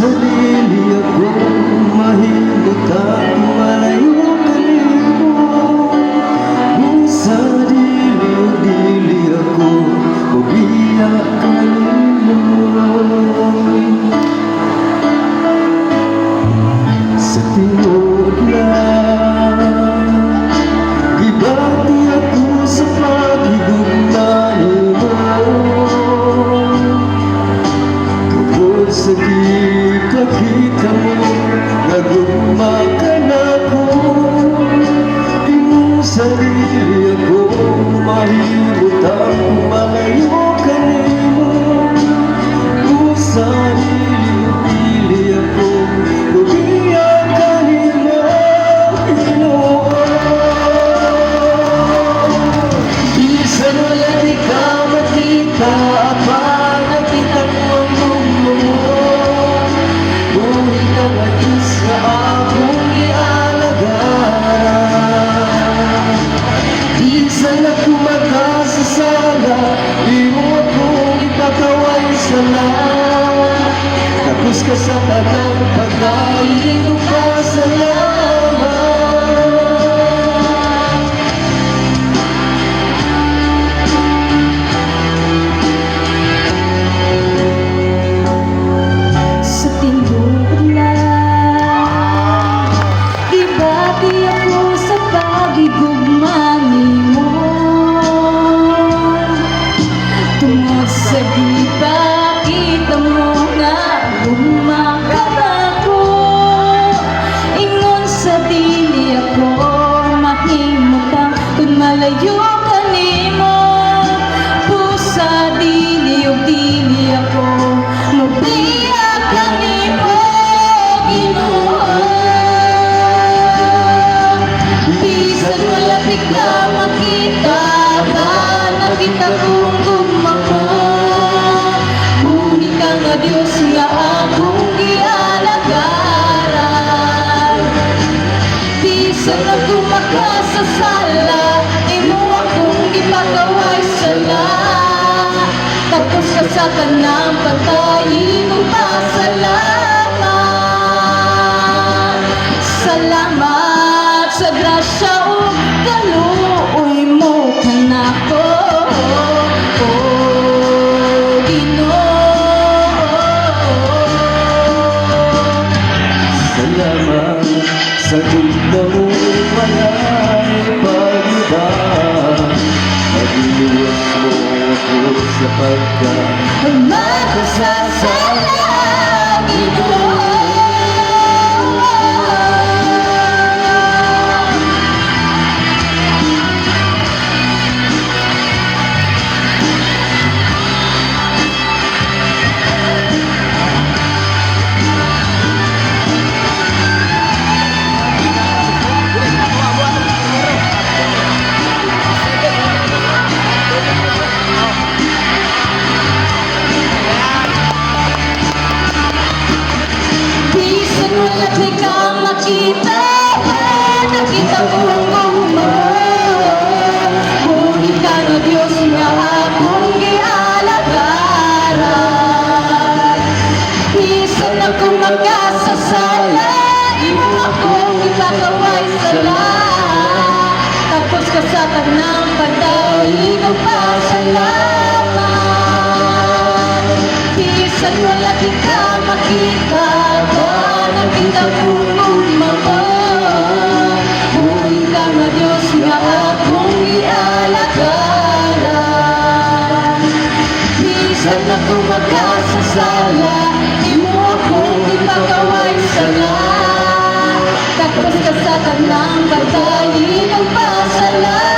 sarili akong mahimot at malayo kanimo. Kung sa dili ako umiyak kanimo. Sa tinuod lang gibati ako sa paghigugma nimo. Tungkol sa kita mo nagugma ka na ko. Imong sarili ako mahimot ang malayo kanimo. Kung sa dili ako umiyak kanimo, Ginoo. Bisan wala di ka makita pa nakita ko ang mundo mo. Ngunit ang Diyos na akong ialagaran. Bisan ako magkasasala, di mo akong ipakaway sa lahat. Tapos ka sa tanang pagkain ko pa salamat. Sa tinuod lang gibati ako sa paghigugma nimo. Tungod sa kita mo nga lumakat ako. Ingon sa dili ako mahimutang kung malayo kanimo. Pusa dili ug dili ako mabiyak kanimo, Ginoo. Bisan wala di ka makita ba nakita kong gumako. Ngunit ka nga Diyos nga akong gialagaran. Bisan ako makasasala, imo akong ipagaway sala. Tapos ka sa tanang patayin o pasalamat. Salamat sa grasya o kaluoy mo kanako, Ginoo. Salamat sa ganda mo walay pag-iba. Pag-iwas mo ako sa Magkasasala, Ginoo. Bisan wala di ka makita, nakita ko ang mahumay. Ngunit ka na Diyos nga akong gialagaran. Bisan ako magkasasala, imo akong ipagaway sala. Tapos ka sa tanang pagdaig o pasalamat. Bisan wala di ka makita ba nakita kong gumako. Ngunit ka nga Diyos nga akong ialagaran. Bisan ako magkasasala, imo akong ipagaway sala. Tapos ka sa tanang pagdaig o pasalamat.